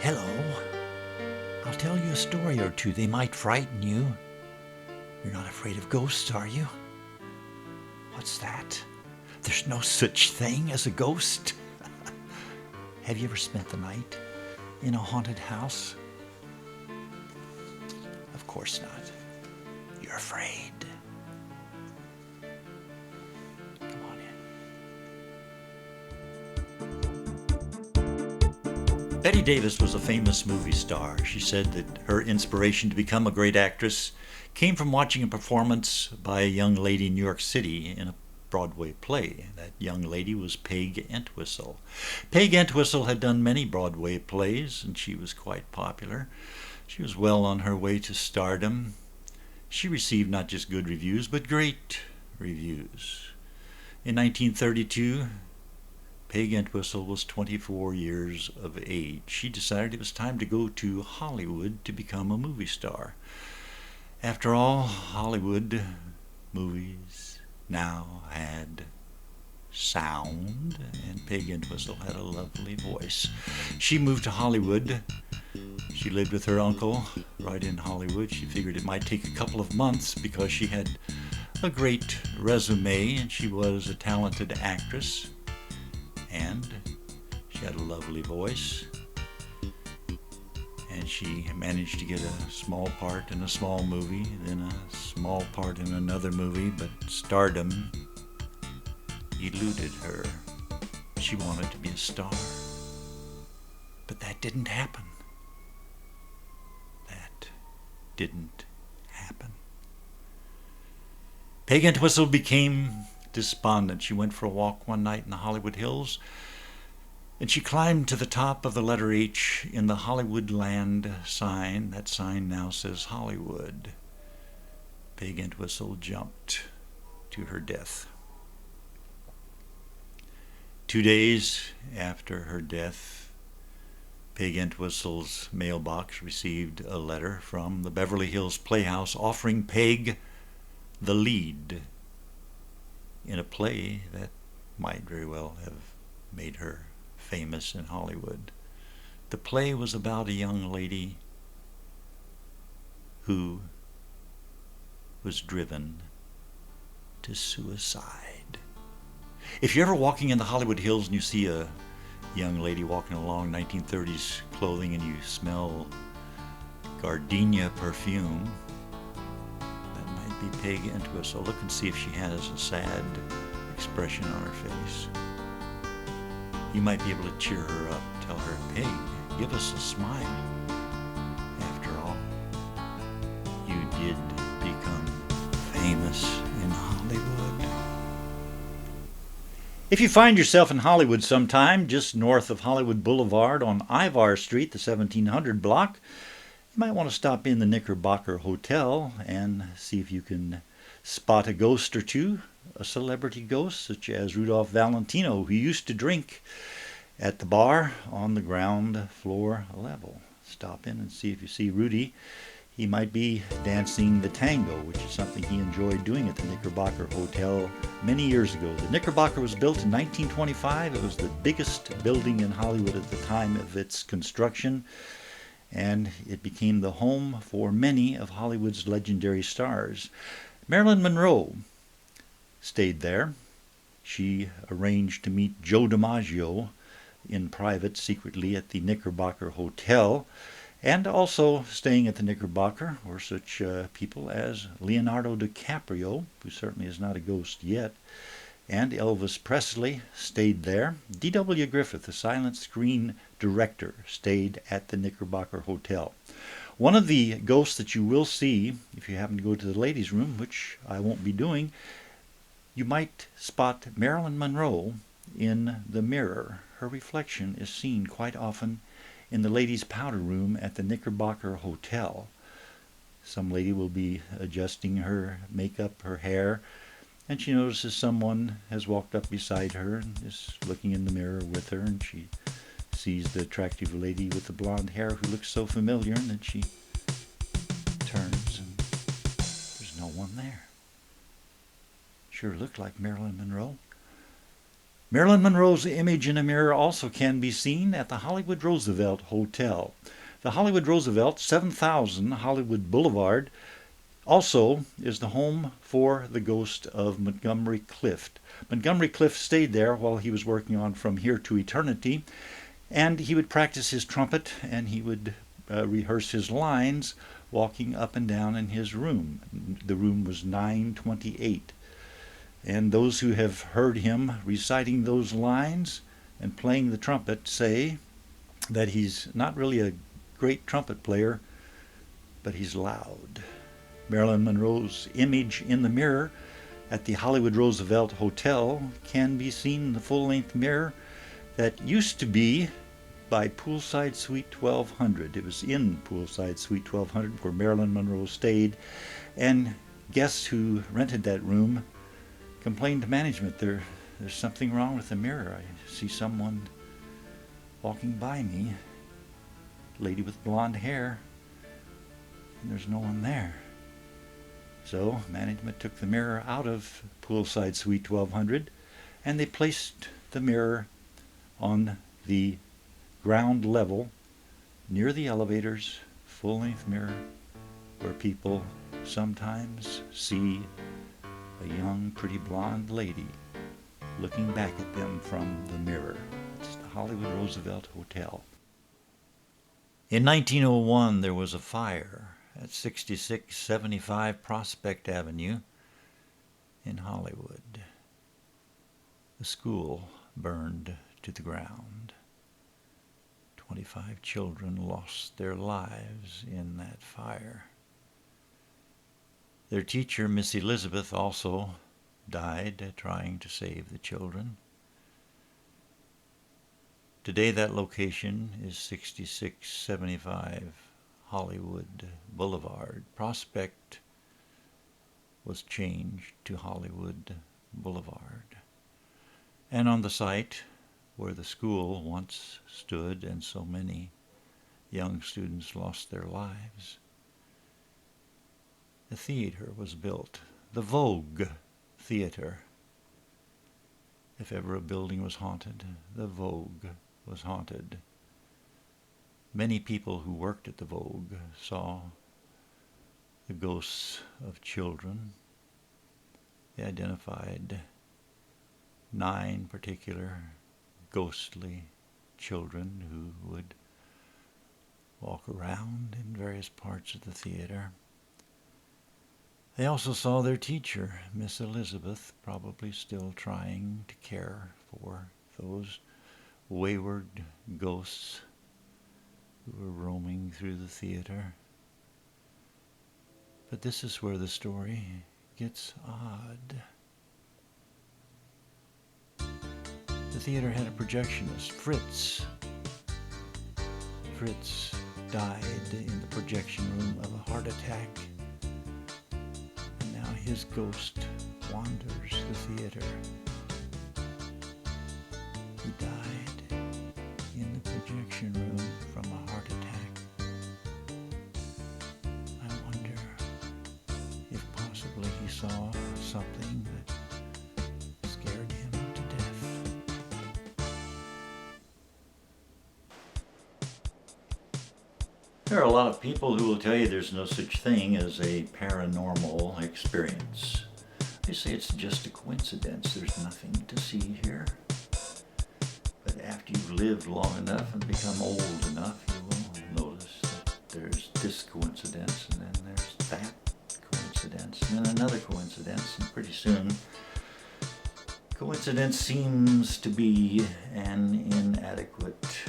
Hello. I'll tell you a story or two. They might frighten you. You're not afraid of ghosts, are you? What's that? There's no such thing as a ghost. Have you ever spent the night in a haunted house? Of course not. You're afraid. Come on in. Betty Davis was a famous movie star. She said that her inspiration to become a great actress came from watching a performance by a young lady in New York City in a Broadway play. That young lady was Peg Entwistle. Peg Entwistle had done many Broadway plays, and she was quite popular. She was well on her way to stardom. She received not just good reviews, but great reviews. In 1932, Peg Entwistle was 24 years of age. She decided it was time to go to Hollywood to become a movie star. After all, Hollywood movies now had sound, and Peg Entwistle had a lovely voice. She moved to Hollywood. She lived with her uncle right in Hollywood. She figured it might take a couple of months because she had a great resume and she was a talented actress and she had a lovely voice. And she managed to get a small part in a small movie, then a small part in another movie, but stardom eluded her. She wanted to be a star. But that didn't happen. That didn't happen. Peg Entwistle became despondent. She went for a walk one night in the Hollywood Hills, and she climbed to the top of the letter H in the Hollywoodland sign. That sign now says Hollywood. Peg Entwistle jumped to her death. 2 days after her death, Peg Entwistle's mailbox received a letter from the Beverly Hills Playhouse offering Peg the lead in a play that might very well have made her famous in Hollywood. The play was about a young lady who was driven to suicide. If you're ever walking in the Hollywood Hills and you see a young lady walking along 1930s clothing and you smell gardenia perfume, that might be Peg Entwistle. Look and see if she has a sad expression on her face. You might be able to cheer her up. Tell her, Peg, give us a smile. After all, you did become famous in Hollywood. If you find yourself in Hollywood sometime, just north of Hollywood Boulevard on Ivar Street, the 1700 block, you might want to stop in the Knickerbocker Hotel and see if you can spot a ghost or two. A celebrity ghost such as Rudolph Valentino, who used to drink at the bar on the ground floor level. Stop in and see if you see Rudy. He might be dancing the tango, which is something he enjoyed doing at the Knickerbocker Hotel many years ago. The Knickerbocker was built in 1925. It was the biggest building in Hollywood at the time of its construction, and it became the home for many of Hollywood's legendary stars. Marilyn Monroe stayed there. She arranged to meet Joe DiMaggio in private, secretly, at the Knickerbocker Hotel. And also staying at the Knickerbocker were such people as Leonardo DiCaprio, who certainly is not a ghost yet, and Elvis Presley stayed there. D.W. Griffith, the silent screen director, stayed at the Knickerbocker Hotel. One of the ghosts that you will see, if you happen to go to the ladies' room, which I won't be doing, you might spot Marilyn Monroe in the mirror. Her reflection is seen quite often in the ladies' powder room at the Knickerbocker Hotel. Some lady will be adjusting her makeup, her hair, and she notices someone has walked up beside her and is looking in the mirror with her, and she sees the attractive lady with the blonde hair who looks so familiar, and then she turns and there's no one there. Sure looked like Marilyn Monroe. Marilyn Monroe's image in a mirror also can be seen at the Hollywood Roosevelt Hotel. The Hollywood Roosevelt, 7000 Hollywood Boulevard, also is the home for the ghost of Montgomery Clift. Montgomery Clift stayed there while he was working on From Here to Eternity, and he would practice his trumpet and he would rehearse his lines walking up and down in his room. The room was 928. And those who have heard him reciting those lines and playing the trumpet say that he's not really a great trumpet player, but he's loud. Marilyn Monroe's image in the mirror at the Hollywood Roosevelt Hotel can be seen in the full-length mirror that used to be by Poolside Suite 1200. It was in Poolside Suite 1200 where Marilyn Monroe stayed, and guests who rented that room complained to management, there's something wrong with the mirror. I see someone walking by me, a lady with blonde hair, and there's no one there. So management took the mirror out of Poolside Suite 1200 and they placed the mirror on the ground level near the elevators, full-length mirror, where people sometimes see a young, pretty blonde lady looking back at them from the mirror. It's the Hollywood Roosevelt Hotel. In 1901, there was a fire at 6675 Prospect Avenue in Hollywood. The school burned to the ground. 25 children lost their lives in that fire. Their teacher, Miss Elizabeth, also died trying to save the children. Today that location is 6675 Hollywood Boulevard. Prospect was changed to Hollywood Boulevard. And on the site where the school once stood and so many young students lost their lives, the theater was built, the Vogue Theater. If ever a building was haunted, the Vogue was haunted. Many people who worked at the Vogue saw the ghosts of children. They identified 9 particular ghostly children who would walk around in various parts of the theater. They also saw their teacher, Miss Elizabeth, probably still trying to care for those wayward ghosts who were roaming through the theater. But this is where the story gets odd. The theater had a projectionist, Fritz. Fritz died in the projection room of a heart attack. And now his ghost wanders the theater. He died in the projection room from a heart attack. I wonder if possibly he saw something that scared him to death. There are a lot of people who will tell you there's no such thing as a paranormal experience. They say it's just a coincidence. There's nothing to see here. But after you've lived long enough and become old enough, you will notice that there's this coincidence, and then there's that coincidence, and then another coincidence, and pretty soon, coincidence seems to be an inadequate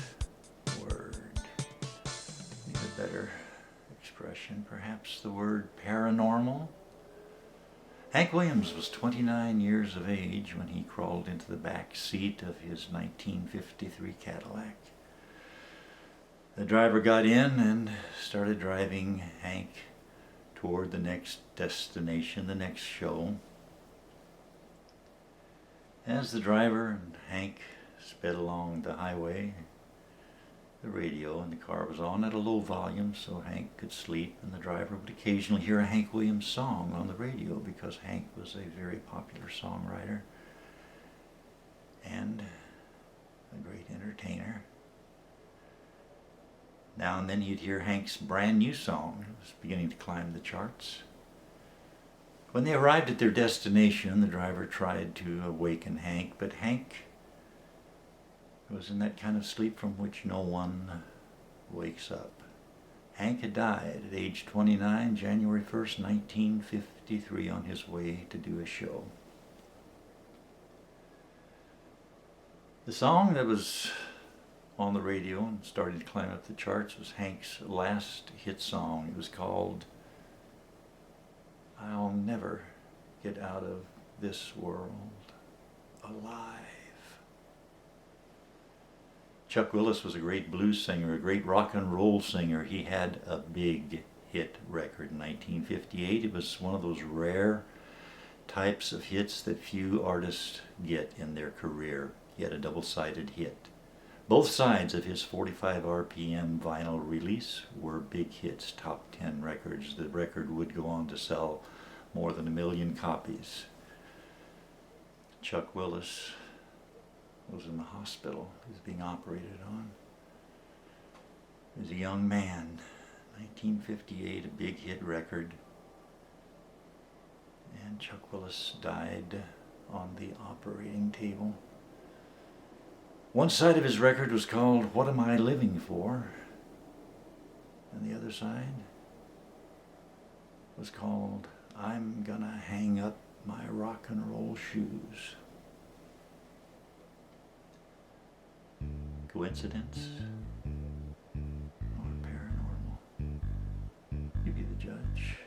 word. Need a better expression, perhaps the word paranormal? Hank Williams was 29 years of age when he crawled into the back seat of his 1953 Cadillac. The driver got in and started driving Hank toward the next destination, the next show. As the driver and Hank sped along the highway, the radio in the car was on at a low volume so Hank could sleep, and the driver would occasionally hear a Hank Williams song on the radio because Hank was a very popular songwriter. And Now and then you'd hear Hank's brand new song. It was beginning to climb the charts. When they arrived at their destination, the driver tried to awaken Hank, but Hank was in that kind of sleep from which no one wakes up. Hank had died at age 29, January 1st, 1953, on his way to do a show. The song that was on the radio and started to climb up the charts was Hank's last hit song. It was called "I'll Never Get Out of This World Alive." Chuck Willis was a great blues singer, a great rock and roll singer. He had a big hit record in 1958. It was one of those rare types of hits that few artists get in their career. He had a double-sided hit. Both sides of his 45 RPM vinyl release were big hits, top 10 records. The record would go on to sell more than 1 million copies. Chuck Willis was in the hospital. He was being operated on. He was a young man. 1958, a big hit record. And Chuck Willis died on the operating table. One side of his record was called "What Am I Living For?" and the other side was called "I'm Gonna Hang Up My Rock and Roll Shoes." Coincidence or paranormal? You be the judge.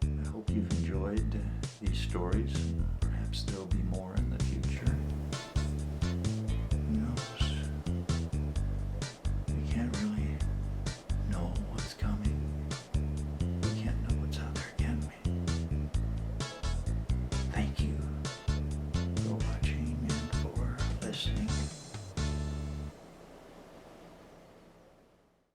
I hope you've enjoyed these stories. Perhaps there'll be more